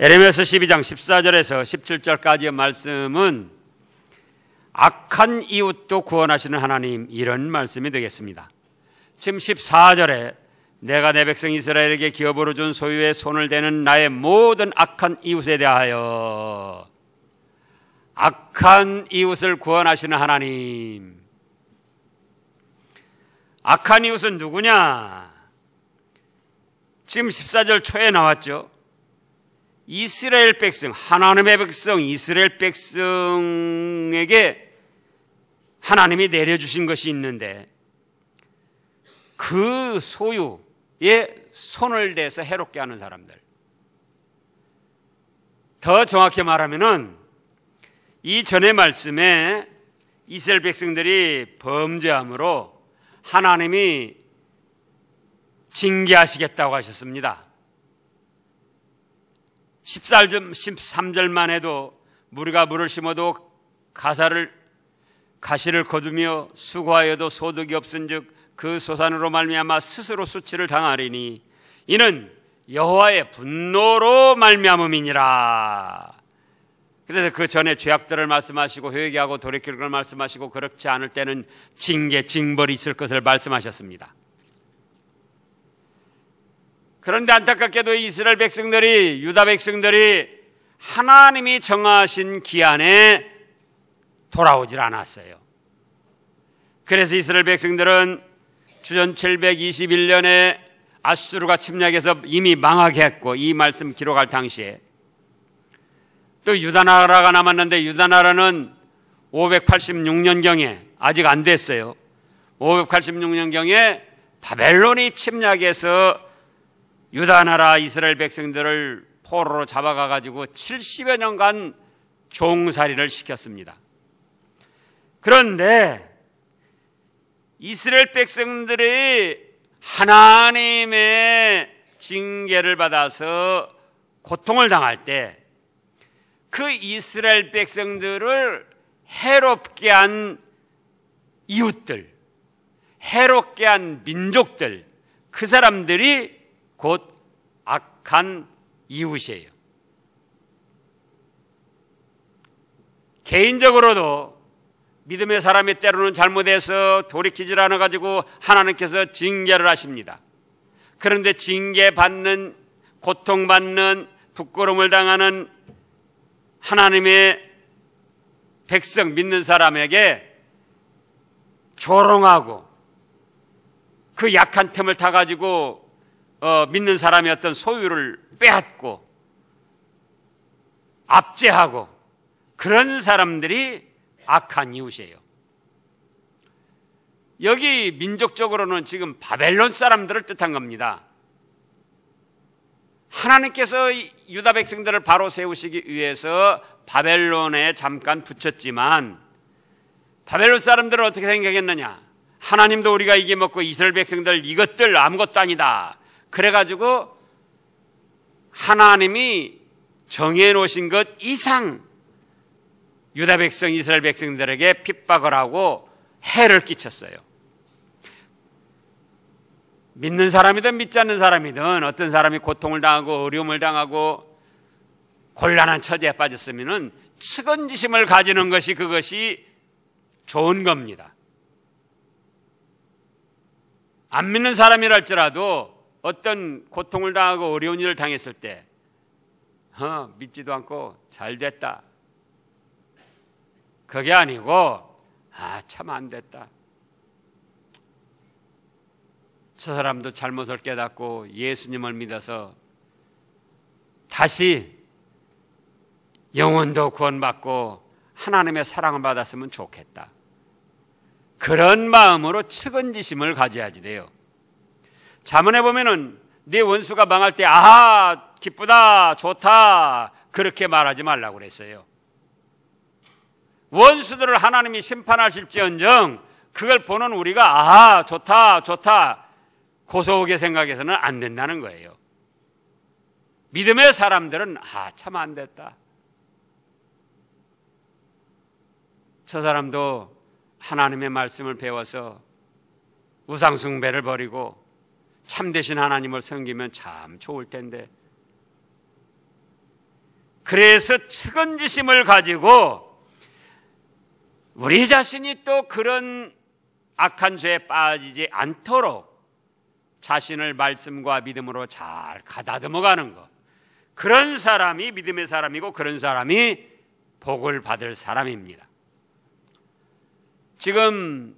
에레미야서 12장 14절에서 17절까지의 말씀은 악한 이웃도 구원하시는 하나님, 이런 말씀이 되겠습니다. 지금 14절에 내가 내 백성 이스라엘에게 기업으로 준 소유에 손을 대는 나의 모든 악한 이웃에 대하여, 악한 이웃을 구원하시는 하나님. 악한 이웃은 누구냐? 지금 14절 초에 나왔죠. 이스라엘 백성, 하나님의 백성, 이스라엘 백성에게 하나님이 내려주신 것이 있는데 그 소유에 손을 대서 해롭게 하는 사람들. 더 정확히 말하면은 이 전의 말씀에 이스라엘 백성들이 범죄함으로 하나님이 징계하시겠다고 하셨습니다. 13절만 해도 무리가 물을 심어도 가시를 거두며 수고하여도 소득이 없은즉 그 소산으로 말미암아 스스로 수치를 당하리니 이는 여호와의 분노로 말미암음이니라. 그래서 그 전에 죄악들을 말씀하시고 회개하고 돌이킬 걸 말씀하시고 그렇지 않을 때는 징벌이 있을 것을 말씀하셨습니다. 그런데 안타깝게도 이스라엘 백성들이, 유다 백성들이 하나님이 정하신 기한에 돌아오질 않았어요. 그래서 이스라엘 백성들은 주전 721년에 아수르가 침략해서 이미 망하게 했고, 이 말씀 기록할 당시에 또 유다 나라가 남았는데 유다 나라는 586년경에 아직 안 됐어요. 586년경에 바벨론이 침략해서 유다 나라 이스라엘 백성들을 포로로 잡아가가지고 70여 년간 종살이를 시켰습니다. 그런데 이스라엘 백성들이 하나님의 징계를 받아서 고통을 당할 때 그 이스라엘 백성들을 해롭게 한 이웃들, 해롭게 한 민족들, 그 사람들이 곧 악한 이웃이에요. 개인적으로도 믿음의 사람이 때로는 잘못해서 돌이키질 않아가지고 하나님께서 징계를 하십니다. 그런데 징계받는, 고통받는, 부끄러움을 당하는 하나님의 백성, 믿는 사람에게 조롱하고 그 약한 틈을 타가지고 믿는 사람의 어떤 소유를 빼앗고 압제하고 그런 사람들이 악한 이웃이에요. 여기 민족적으로는 지금 바벨론 사람들을 뜻한 겁니다. 하나님께서 유다 백성들을 바로 세우시기 위해서 바벨론에 잠깐 붙였지만 바벨론 사람들은 어떻게 생각했느냐? 하나님도 우리가 이게 먹고 이스라엘 백성들 이것들 아무것도 아니다. 그래가지고 하나님이 정해놓으신 것 이상 유다 백성, 이스라엘 백성들에게 핍박을 하고 해를 끼쳤어요. 믿는 사람이든 믿지 않는 사람이든 어떤 사람이 고통을 당하고 어려움을 당하고 곤란한 처지에 빠졌으면 측은지심을 가지는 것이 그것이 좋은 겁니다. 안 믿는 사람이랄지라도 어떤 고통을 당하고 어려운 일을 당했을 때 믿지도 않고 잘 됐다. 그게 아니고 참 안 됐다. 저 사람도 잘못을 깨닫고 예수님을 믿어서 다시 영혼도 구원받고 하나님의 사랑을 받았으면 좋겠다. 그런 마음으로 측은지심을 가져야지 돼요. 잠언에 보면은 네 원수가 망할 때 아하 기쁘다 좋다 그렇게 말하지 말라고 그랬어요. 원수들을 하나님이 심판하실지언정 그걸 보는 우리가 아하 좋다 고소하게 생각해서는 안 된다는 거예요. 믿음의 사람들은 참 안 됐다. 저 사람도 하나님의 말씀을 배워서 우상숭배를 버리고 참되신 하나님을 섬기면 참 좋을 텐데 그래서 측은지심을 가지고 우리 자신이 또 그런 악한 죄에 빠지지 않도록 자신을 말씀과 믿음으로 잘 가다듬어가는 것, 그런 사람이 믿음의 사람이고 그런 사람이 복을 받을 사람입니다. 지금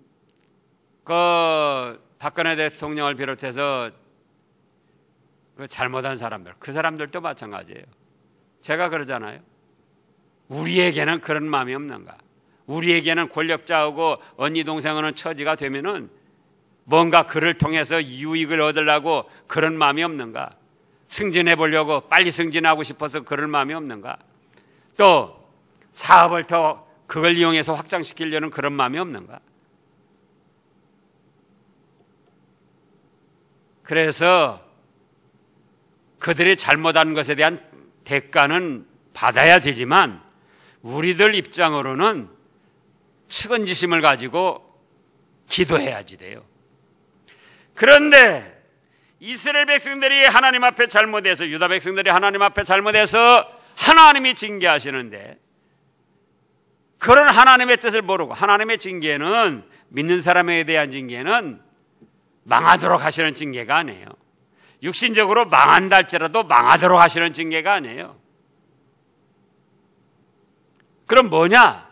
박근혜 대통령을 비롯해서 잘못한 사람들, 그 사람들도 마찬가지예요. 제가 그러잖아요. 우리에게는 그런 마음이 없는가? 우리에게는 권력자하고 언니 동생은 처지가 되면은 뭔가 그를 통해서 유익을 얻으려고 그런 마음이 없는가? 승진해 보려고 빨리 승진하고 싶어서 그럴 마음이 없는가? 또 사업을 더 그걸 이용해서 확장시키려는 그런 마음이 없는가? 그래서 그들이 잘못한 것에 대한 대가는 받아야 되지만 우리들 입장으로는 측은지심을 가지고 기도해야지 돼요. 그런데 이스라엘 백성들이 하나님 앞에 잘못해서, 유다 백성들이 하나님 앞에 잘못해서 하나님이 징계하시는데, 그런 하나님의 뜻을 모르고, 하나님의 징계는, 믿는 사람에 대한 징계는 망하도록 하시는 징계가 아니에요. 육신적으로 망한다 할지라도 망하도록 하시는 징계가 아니에요. 그럼 뭐냐?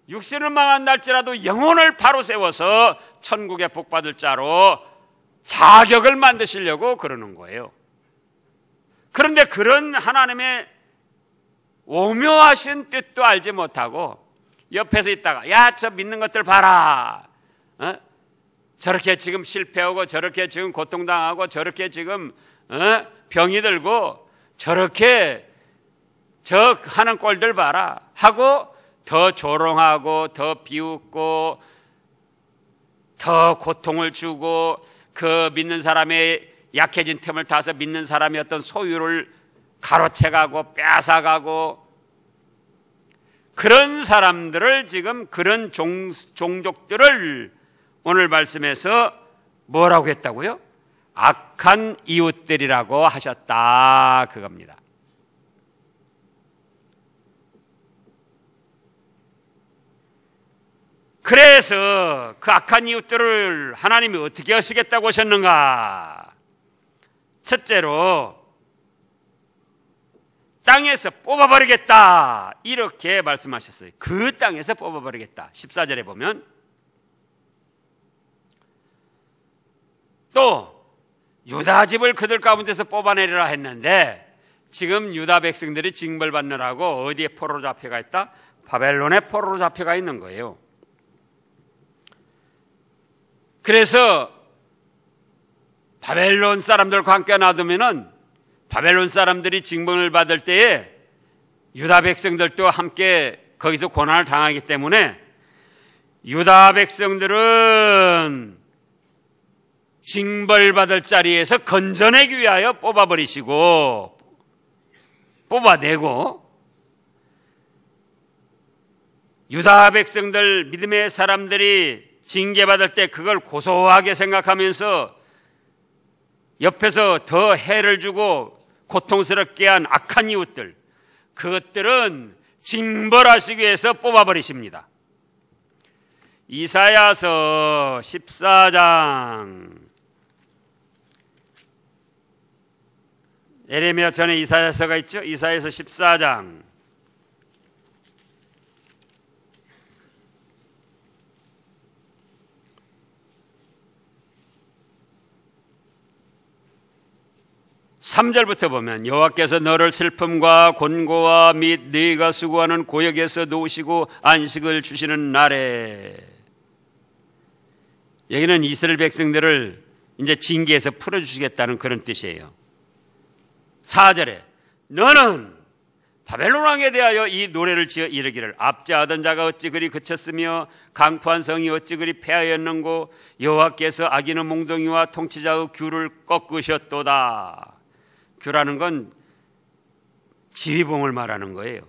육신은 망한다 할지라도 영혼을 바로 세워서 천국에 복받을 자로 자격을 만드시려고 그러는 거예요. 그런데 그런 하나님의 오묘하신 뜻도 알지 못하고 옆에서 있다가, 야, 저 믿는 것들 봐라, 저렇게 지금 실패하고 저렇게 지금 고통당하고 저렇게 지금 병이 들고 저렇게 저 하는 꼴들 봐라 하고 더 조롱하고 더 비웃고 더 고통을 주고, 그 믿는 사람의 약해진 틈을 타서 믿는 사람의 어떤 소유를 가로채가고 빼앗아가고, 그런 사람들을, 지금 그런 종족들을 오늘 말씀에서 뭐라고 했다고요? 악한 이웃들이라고 하셨다, 그겁니다. 그래서 그 악한 이웃들을 하나님이 어떻게 하시겠다고 하셨는가? 첫째로 땅에서 뽑아버리겠다, 이렇게 말씀하셨어요. 그 땅에서 뽑아버리겠다. 14절에 보면 또 유다 집을 그들 가운데서 뽑아내리라 했는데, 지금 유다 백성들이 징벌받느라고 어디에 포로로 잡혀가 있다? 바벨론에 포로로 잡혀가 있는 거예요. 그래서 바벨론 사람들과 함께 놔두면은 바벨론 사람들이 징벌을 받을 때에 유다 백성들도 함께 거기서 고난을 당하기 때문에 유다 백성들은 징벌받을 자리에서 건져내기 위하여 뽑아버리시고, 뽑아내고, 유다 백성들, 믿음의 사람들이 징계받을 때 그걸 고소하게 생각하면서 옆에서 더 해를 주고 고통스럽게 한 악한 이웃들, 그것들은 징벌하시기 위해서 뽑아버리십니다. 이사야서 14장, 에레미야 전에 이사야서가 있죠? 이사야서 14장 3절부터 보면, 여호와께서 너를 슬픔과 곤고와 및 네가 수고하는 고역에서 놓으시고 안식을 주시는 날에, 여기는 이스라엘 백성들을 이제 징계에서 풀어주시겠다는 그런 뜻이에요. 4절에 너는 바벨론 왕에 대하여 이 노래를 지어 이르기를, 압제하던 자가 어찌 그리 그쳤으며 강포한 성이 어찌 그리 패하였는고, 여호와께서 악인의 몽둥이와 통치자의 규를 꺾으셨도다. 규라는 건 지휘봉을 말하는 거예요.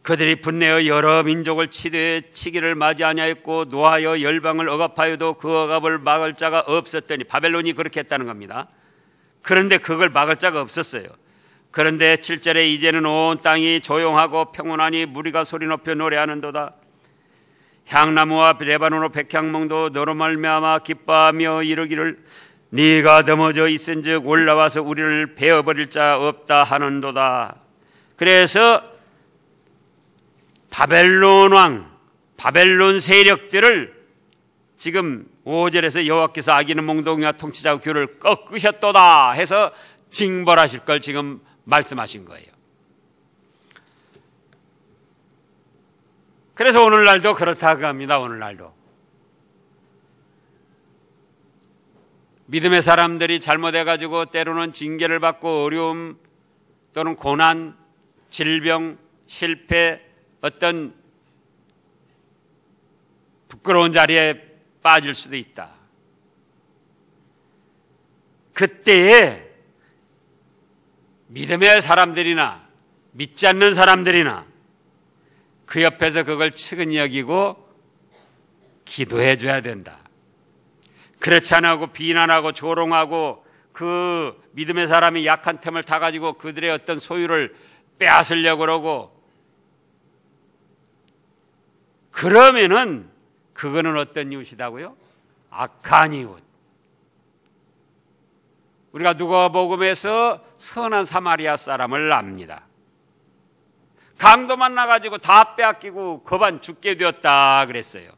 그들이 분내어 여러 민족을 치기를 맞이 아니하였고 노하여 열방을 억압하여도 그 억압을 막을 자가 없었더니, 바벨론이 그렇게 했다는 겁니다. 그런데 그걸 막을 자가 없었어요. 그런데 7절에 이제는 온 땅이 조용하고 평온하니 무리가 소리 높여 노래하는도다. 향나무와 레바논 백향목도 너로 말미암아 기뻐하며 이르기를 네가 넘어져 있은즉 올라와서 우리를 베어버릴 자 없다 하는도다. 그래서 바벨론 왕, 바벨론 세력들을 지금 5절에서 여호와께서 아기는 몽둥이와 통치자의 귀를 꺾으셨도다 해서 징벌하실 걸 지금 말씀하신 거예요. 그래서 오늘날도 그렇다고 합니다. 오늘날도 믿음의 사람들이 잘못해가지고 때로는 징계를 받고 어려움 또는 고난, 질병, 실패, 어떤 부끄러운 자리에 빠질 수도 있다. 그때에 믿음의 사람들이나 믿지 않는 사람들이나 그 옆에서 그걸 측은히 여기고 기도해 줘야 된다. 그렇지 않고 비난하고 조롱하고 그 믿음의 사람이 약한 틈을 타가지고 그들의 어떤 소유를 빼앗으려고 그러고 그러면은 그거는 어떤 이웃이다고요? 악한 이웃. 우리가 누가복음에서 선한 사마리아 사람을 압니다. 강도 만나가지고 다 빼앗기고 거반 죽게 되었다 그랬어요.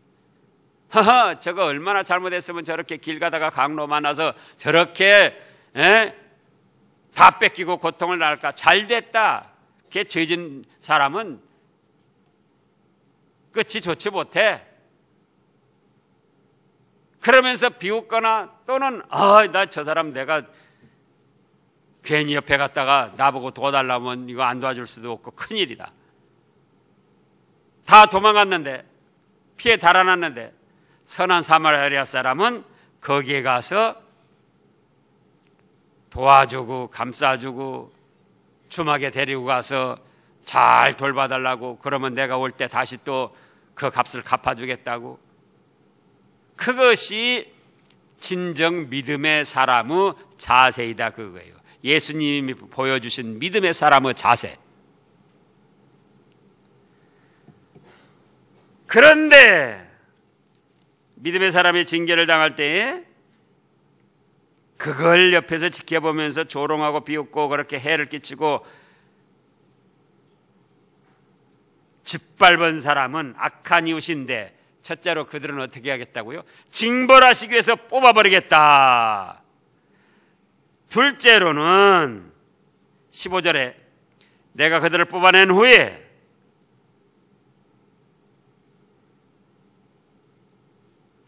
허허, 저거 얼마나 잘못했으면 저렇게 길 가다가 강도 만나서 저렇게 다 뺏기고 고통을 날까. 잘됐다. 걔 죄진 사람은 끝이 좋지 못해. 그러면서 비웃거나 또는 나 저 사람 내가 괜히 옆에 갔다가 나보고 도와달라면 이거 안 도와줄 수도 없고 큰일이다. 다 도망갔는데 피해 달아났는데 선한 사마리아 사람은 거기에 가서 도와주고 감싸주고 주막에 데리고 가서 잘 돌봐달라고 그러면 내가 올 때 다시 또 그 값을 갚아주겠다고. 그것이 진정 믿음의 사람의 자세이다 그거예요. 예수님이 보여주신 믿음의 사람의 자세. 그런데 믿음의 사람이 징계를 당할 때에 그걸 옆에서 지켜보면서 조롱하고 비웃고 그렇게 해를 끼치고 짓밟은 사람은 악한 이웃인데 첫째로 그들은 어떻게 하겠다고요? 징벌하시기 위해서 뽑아버리겠다. 둘째로는 15절에 내가 그들을 뽑아낸 후에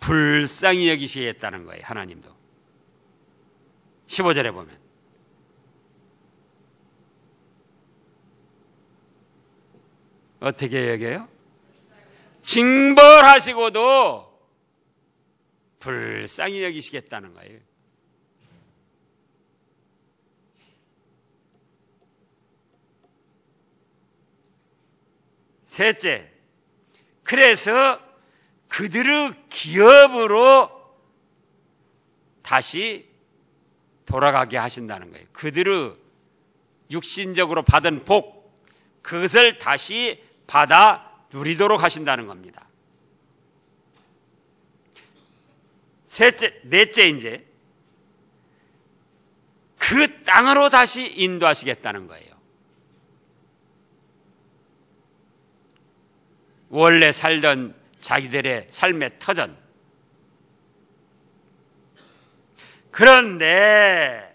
불쌍히 여기시겠다는 거예요. 하나님도 15절에 보면 어떻게 여겨요? 징벌하시고도 불쌍히 여기시겠다는 거예요. 셋째, 그래서 그들의 기업으로 다시 돌아가게 하신다는 거예요. 그들의 육신적으로 받은 복, 그것을 다시 받아 누리도록 하신다는 겁니다. 넷째, 이제 그 땅으로 다시 인도하시겠다는 거예요. 원래 살던 자기들의 삶의 터전. 그런데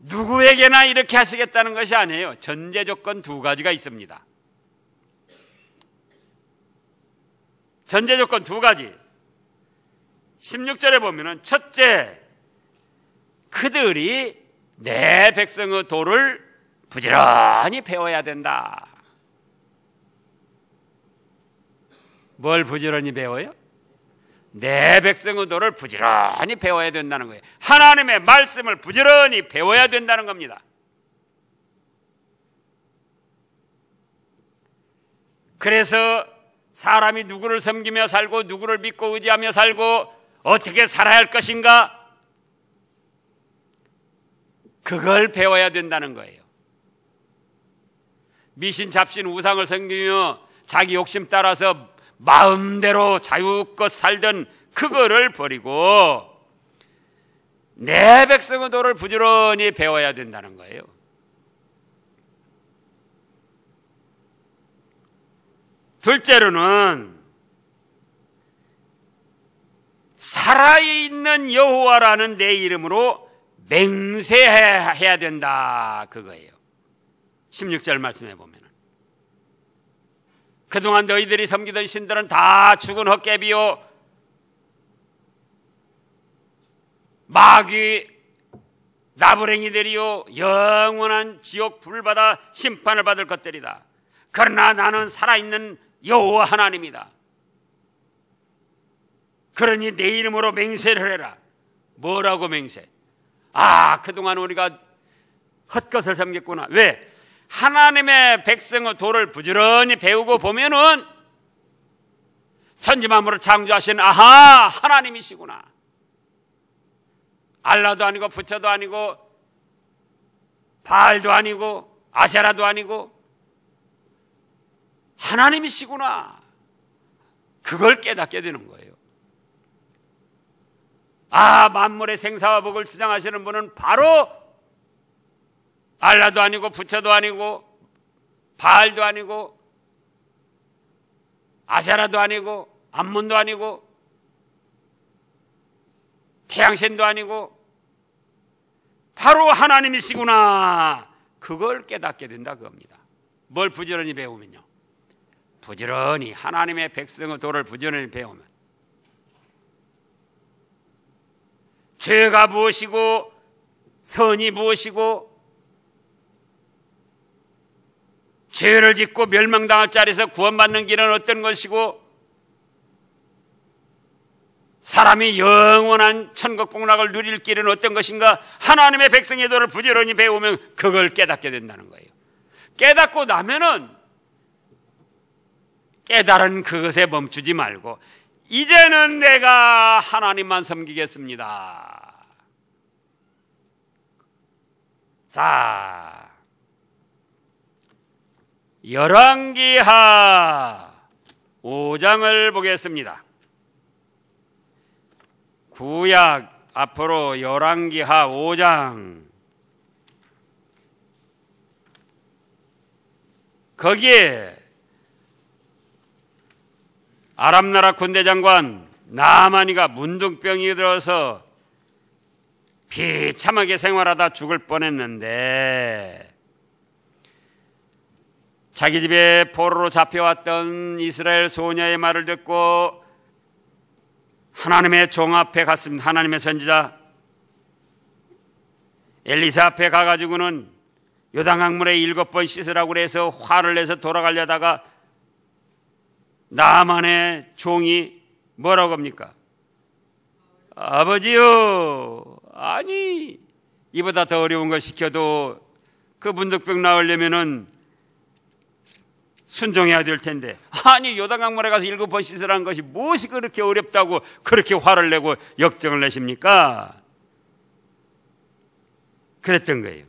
누구에게나 이렇게 하시겠다는 것이 아니에요. 전제 조건 두 가지가 있습니다. 전제 조건 두 가지. 16절에 보면은 첫째, 그들이 내 백성의 도를 부지런히 배워야 된다. 뭘 부지런히 배워요? 내 백성의 도를 부지런히 배워야 된다는 거예요. 하나님의 말씀을 부지런히 배워야 된다는 겁니다. 그래서 사람이 누구를 섬기며 살고 누구를 믿고 의지하며 살고 어떻게 살아야 할 것인가? 그걸 배워야 된다는 거예요. 미신 잡신 우상을 섬기며 자기 욕심 따라서 마음대로 자유껏 살던 그거를 버리고 내 백성의 도를 부지런히 배워야 된다는 거예요. 둘째로는 살아있는 여호와라는 내 이름으로 맹세해야 된다, 그거예요. 16절 말씀해 보면 그동안 너희들이 섬기던 신들은 다 죽은 헛개비요 마귀 나부랭이들이요 영원한 지옥 불받아 심판을 받을 것들이다. 그러나 나는 살아있는 여호와 하나님이다. 그러니 내 이름으로 맹세를 해라. 뭐라고 맹세? 그동안 우리가 헛것을 섬겼구나. 왜? 하나님의 백성의 도를 부지런히 배우고 보면은 천지만물을 창조하신 하나님이시구나. 알라도 아니고 부처도 아니고 바알도 아니고 아세라도 아니고 하나님이시구나. 그걸 깨닫게 되는 거예요. 만물의 생사와 복을 주장하시는 분은 바로 알라도 아니고 부처도 아니고 바알도 아니고 아세라도 아니고 암몬도 아니고 태양신도 아니고 바로 하나님이시구나. 그걸 깨닫게 된다 그겁니다. 뭘 부지런히 배우면요, 부지런히 하나님의 백성의 도를 부지런히 배우면 죄가 무엇이고 선이 무엇이고 죄를 짓고 멸망당할 자리에서 구원받는 길은 어떤 것이고 사람이 영원한 천국 복락을 누릴 길은 어떤 것인가, 하나님의 백성의 도를 부지런히 배우면 그걸 깨닫게 된다는 거예요. 깨닫고 나면은 깨달은 그것에 멈추지 말고 이제는 내가 하나님만 섬기겠습니다. 자, 열왕기하 5장을 보겠습니다. 구약 앞으로 열왕기하 5장, 거기에 아람나라 군대장관 나아마니가 문둥병이 들어서 비참하게 생활하다 죽을 뻔했는데 자기 집에 포로로 잡혀왔던 이스라엘 소녀의 말을 듣고 하나님의 종 앞에 갔습니다. 하나님의 선지자 엘리사 앞에 가가지고는 요단강물에 7번 씻으라고 그래서 화를 내서 돌아가려다가 나만의 종이 뭐라고 합니까? 아버지요, 아니 이보다 더 어려운 걸 시켜도 그 문득병 나으려면은 순종해야 될 텐데, 아니 요단강물에 가서 7번 씻으라는 것이 무엇이 그렇게 어렵다고 그렇게 화를 내고 역정을 내십니까? 그랬던 거예요.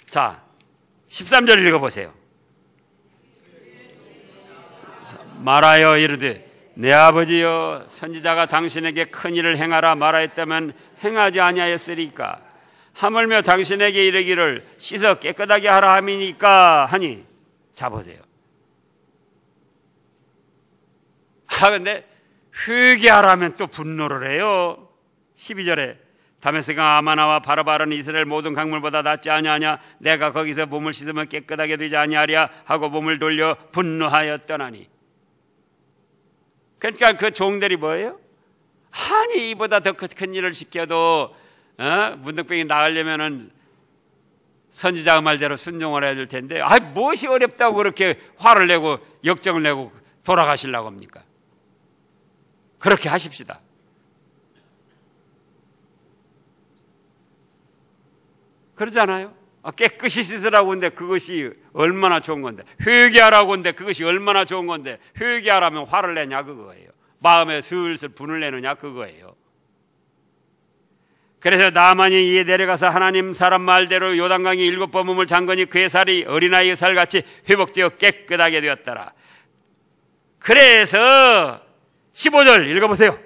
자, 13절 읽어보세요. 말하여 이르되 내 아버지여, 선지자가 당신에게 큰 일을 행하라 말하였다면 행하지 아니하였으리까? 하물며 당신에게 이르기를 씻어 깨끗하게 하라 함이니까 하니. 자 보세요. 근데 회개하라면 또 분노를 해요. 12절에 다메섹과 아마나와 바라바는 이스라엘 모든 강물보다 낫지 아니하냐? 내가 거기서 몸을 씻으면 깨끗하게 되지 아니하랴 하고 몸을 돌려 분노하였더나니. 그러니까 그 종들이 뭐예요? 아니 이보다 더 큰 일을 시켜도 문득병이 나으려면은 선지자 말대로 순종을 해야 될 텐데, 무엇이 어렵다고 그렇게 화를 내고 역정을 내고 돌아가시려고 합니까? 그렇게 하십시다. 그러잖아요. 깨끗이 씻으라고 하는데 그것이 얼마나 좋은 건데, 회개하라고 하는데 그것이 얼마나 좋은 건데, 회개하라면 화를 내냐 그거예요. 마음에 슬슬 분을 내느냐 그거예요. 그래서 나만이 이에 내려가서 하나님 사람 말대로 요단강에 7번 몸을 잠그니 그의 살이 어린아이의 살같이 회복되어 깨끗하게 되었더라. 그래서 15절 읽어보세요.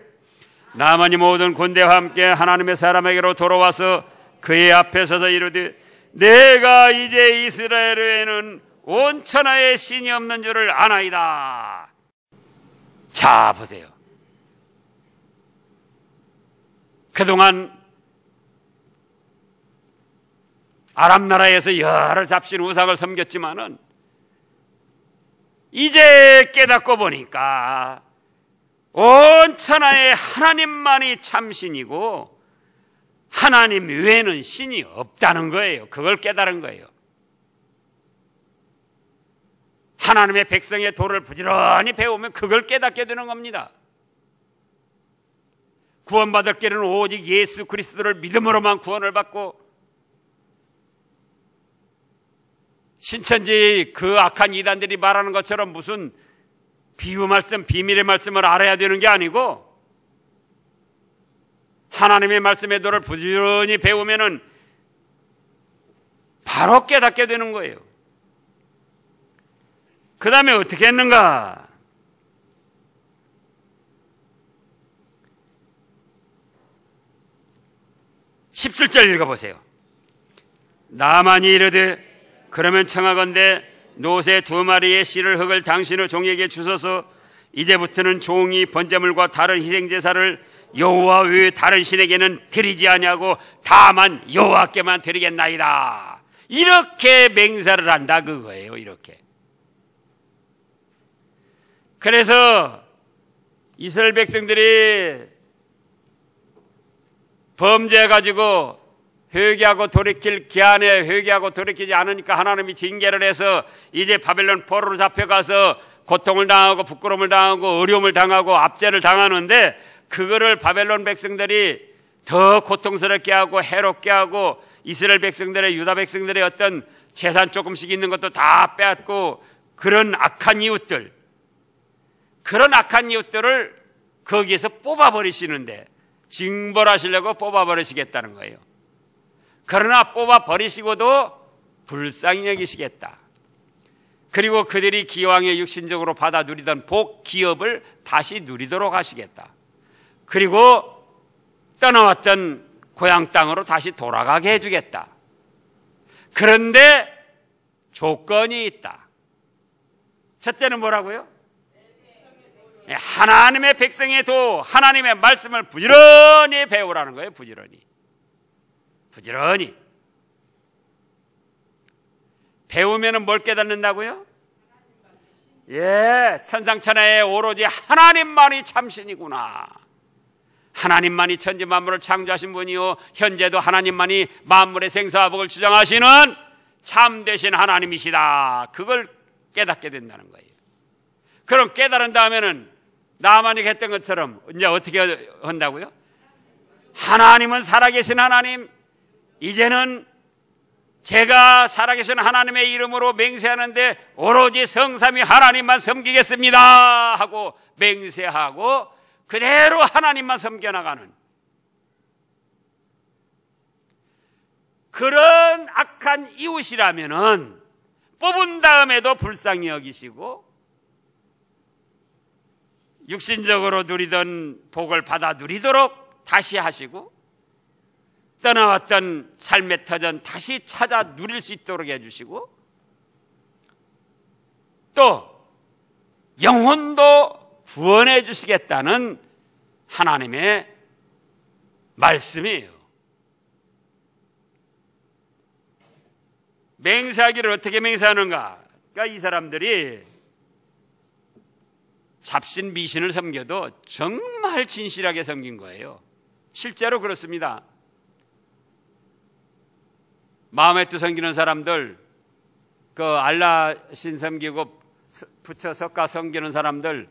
나만이 모든 군대와 함께 하나님의 사람에게로 돌아와서 그의 앞에 서서 이르되 내가 이제 이스라엘에는 온 천하에 신이 없는 줄을 아나이다. 자, 보세요. 그동안 아랍 나라에서 여러 잡신 우상을 섬겼지만은 이제 깨닫고 보니까 온 천하에 하나님만이 참신이고 하나님 외에는 신이 없다는 거예요. 그걸 깨달은 거예요. 하나님의 백성의 도를 부지런히 배우면 그걸 깨닫게 되는 겁니다. 구원받을 길은 오직 예수 그리스도를 믿음으로만 구원을 받고 신천지 그 악한 이단들이 말하는 것처럼 무슨 비유 말씀, 비밀의 말씀을 알아야 되는 게 아니고 하나님의 말씀의 도를 부지런히 배우면은 바로 깨닫게 되는 거예요. 그 다음에 어떻게 했는가? 17절 읽어보세요. 나만이 이르되 그러면 청하건대 노새 2마리의 실을 흙을 당신의 종에게 주소서. 이제부터는 종이 번제물과 다른 희생제사를 여호와 외에 다른 신에게는 드리지 아니하고 다만 여호와께만 드리겠나이다. 이렇게 맹세를 한다 그거예요. 이렇게. 그래서 이스라엘 백성들이 범죄해가지고 회개하고 돌이킬 기한에 회개하고 돌이키지 않으니까 하나님이 징계를 해서 이제 바벨론 포로로 잡혀가서 고통을 당하고 부끄러움을 당하고 어려움을 당하고 압제를 당하는데 그거를 바벨론 백성들이 더 고통스럽게 하고 해롭게 하고 이스라엘 백성들의 유다 백성들의 어떤 재산 조금씩 있는 것도 다 빼앗고 그런 악한 이웃들을 거기에서 뽑아버리시는데 징벌하시려고 뽑아버리시겠다는 거예요. 그러나 뽑아버리시고도 불쌍히 여기시겠다. 그리고 그들이 기왕에 육신적으로 받아 누리던 복, 기업을 다시 누리도록 하시겠다. 그리고 떠나왔던 고향 땅으로 다시 돌아가게 해주겠다. 그런데 조건이 있다. 첫째는 뭐라고요? 하나님의 백성의 도, 하나님의 말씀을 부지런히 배우라는 거예요. 부지런히 배우면 뭘 깨닫는다고요? 예, 천상천하에 오로지 하나님만이 참신이구나. 하나님만이 천지 만물을 창조하신 분이요 현재도 하나님만이 만물의 생사화복을 주장하시는 참되신 하나님이시다. 그걸 깨닫게 된다는 거예요. 그럼 깨달은 다음에는 나만이 했던 것처럼 이제 어떻게 한다고요? 하나님은 살아계신 하나님, 이제는 제가 살아계신 하나님의 이름으로 맹세하는데 오로지 성삼위 하나님만 섬기겠습니다 하고 맹세하고 그대로 하나님만 섬겨나가는 그런 악한 이웃이라면은 뽑은 다음에도 불쌍히 여기시고 육신적으로 누리던 복을 받아 누리도록 다시 하시고 떠나왔던 삶의 터전 다시 찾아 누릴 수 있도록 해주시고 또 영혼도 구원해 주시겠다는 하나님의 말씀이에요. 맹세하기를 어떻게 맹세하는가? 그러니까 이 사람들이 잡신 미신을 섬겨도 정말 진실하게 섬긴 거예요. 실제로 그렇습니다. 마음의 뜻 섬기는 사람들, 그 알라 신 섬기고 부처 석가 섬기는 사람들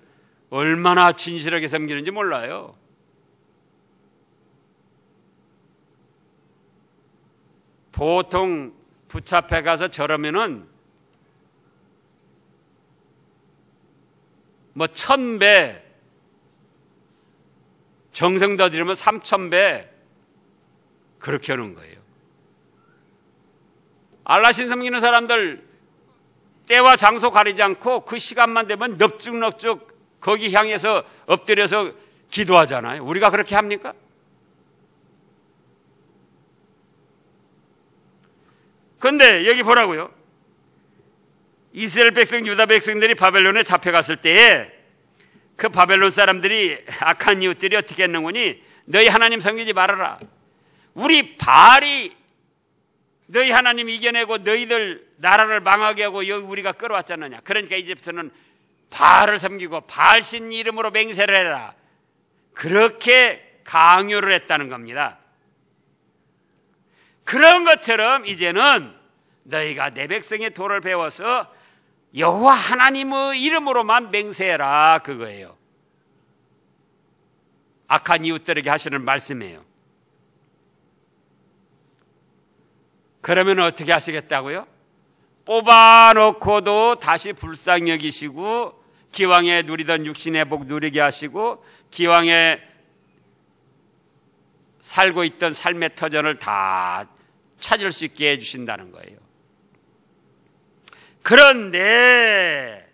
얼마나 진실하게 섬기는지 몰라요. 보통 부처 앞에 가서 저러면은 뭐 1000배, 정성 더 들이면 3000배, 그렇게 하는 거예요. 알라신 섬기는 사람들 때와 장소 가리지 않고 그 시간만 되면 넙죽넙죽 거기 향해서 엎드려서 기도하잖아요. 우리가 그렇게 합니까? 그런데 여기 보라고요. 이스라엘 백성, 유다 백성들이 바벨론에 잡혀갔을 때에 그 바벨론 사람들이 악한 이웃들이 어떻게 했는구니? 너희 하나님 섬기지 말아라. 우리 바알이 너희 하나님 이겨내고 너희들 나라를 망하게 하고 여기 우리가 끌어왔잖느냐. 그러니까 이제부터는 바알을 섬기고 바알신 이름으로 맹세를 해라. 그렇게 강요를 했다는 겁니다. 그런 것처럼 이제는 너희가 내 백성의 도를 배워서 여호와 하나님의 이름으로만 맹세해라, 그거예요. 악한 이웃들에게 하시는 말씀이에요. 그러면 어떻게 하시겠다고요? 뽑아놓고도 다시 불쌍히 여기시고 기왕에 누리던 육신의 복 누리게 하시고 기왕에 살고 있던 삶의 터전을 다 찾을 수 있게 해주신다는 거예요. 그런데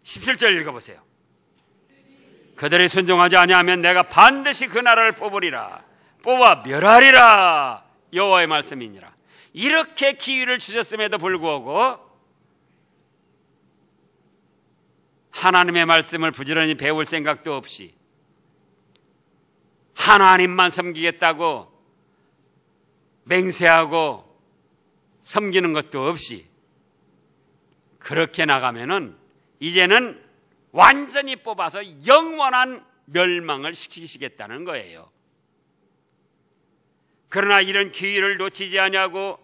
(17절) 읽어보세요. 그들이 순종하지 아니하면 내가 반드시 그 나라를 뽑으리라. 뽑아 멸하리라. 여호와의 말씀이니라. 이렇게 기회를 주셨음에도 불구하고 하나님의 말씀을 부지런히 배울 생각도 없이 하나님만 섬기겠다고 맹세하고 섬기는 것도 없이 그렇게 나가면은 이제는 완전히 뽑아서 영원한 멸망을 시키시겠다는 거예요. 그러나 이런 기회를 놓치지 아니하고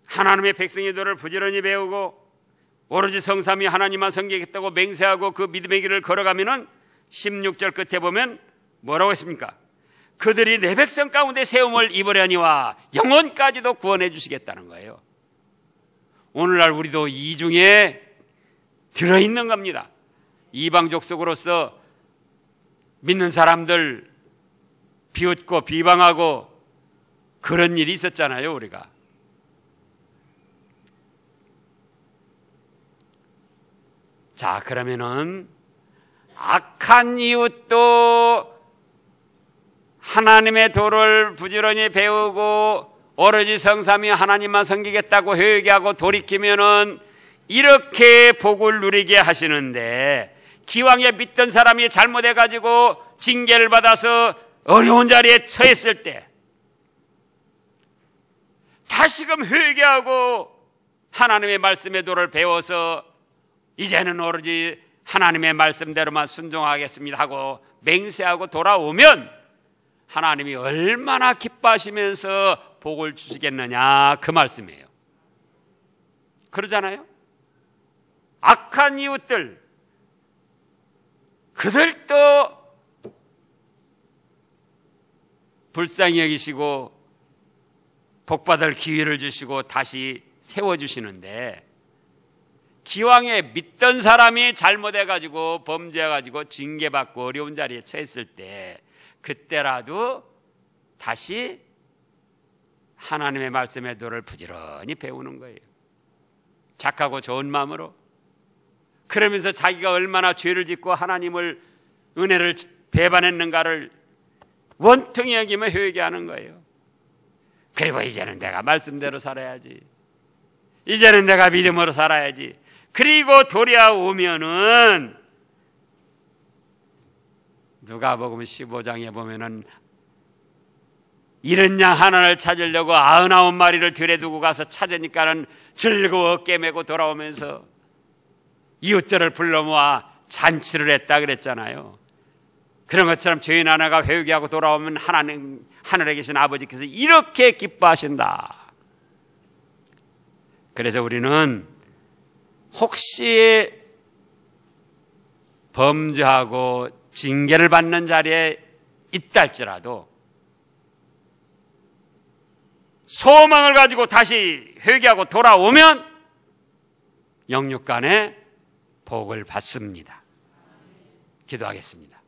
하나님의 백성의 도를 부지런히 배우고 오로지 성삼위 하나님만 섬기겠다고 맹세하고 그 믿음의 길을 걸어가면은 16절 끝에 보면 뭐라고 했습니까? 그들이 내 백성 가운데 세움을 입으려니와 영원까지도 구원해 주시겠다는 거예요. 오늘날 우리도 이 중에 들어있는 겁니다. 이방 족속으로서 믿는 사람들 비웃고 비방하고 그런 일이 있었잖아요, 우리가. 자, 그러면은 악한 이웃도 하나님의 도를 부지런히 배우고 오로지 성삼위 하나님만 섬기겠다고 회개하고 돌이키면은 이렇게 복을 누리게 하시는데 기왕에 믿던 사람이 잘못해가지고 징계를 받아서 어려운 자리에 처했을 때 다시금 회개하고 하나님의 말씀의 도를 배워서 이제는 오로지 하나님의 말씀대로만 순종하겠습니다 하고 맹세하고 돌아오면 하나님이 얼마나 기뻐하시면서 복을 주시겠느냐, 그 말씀이에요. 그러잖아요. 악한 이웃들, 그들도 불쌍히 여기시고 복받을 기회를 주시고 다시 세워주시는데 기왕에 믿던 사람이 잘못해가지고 범죄해가지고 징계받고 어려운 자리에 처했을 때 그때라도 다시 하나님의 말씀의 도를 부지런히 배우는 거예요. 착하고 좋은 마음으로. 그러면서 자기가 얼마나 죄를 짓고 하나님을 은혜를 배반했는가를 원통히 여기며 회개하는 거예요. 그리고 이제는 내가 말씀대로 살아야지. 이제는 내가 믿음으로 살아야지. 그리고 돌아오면은 누가복음 15장에 보면은 이른 양 하나를 찾으려고 99마리를 들여두고 가서 찾으니까는 즐거워 어깨 메고 돌아오면서 이웃들을 불러 모아 잔치를 했다 그랬잖아요. 그런 것처럼 죄인 하나가 회개하고 돌아오면 하나님, 하늘에 계신 아버지께서 이렇게 기뻐하신다. 그래서 우리는 혹시 범죄하고 징계를 받는 자리에 있다 할지라도 소망을 가지고 다시 회개하고 돌아오면 영육간에 복을 받습니다. 기도하겠습니다.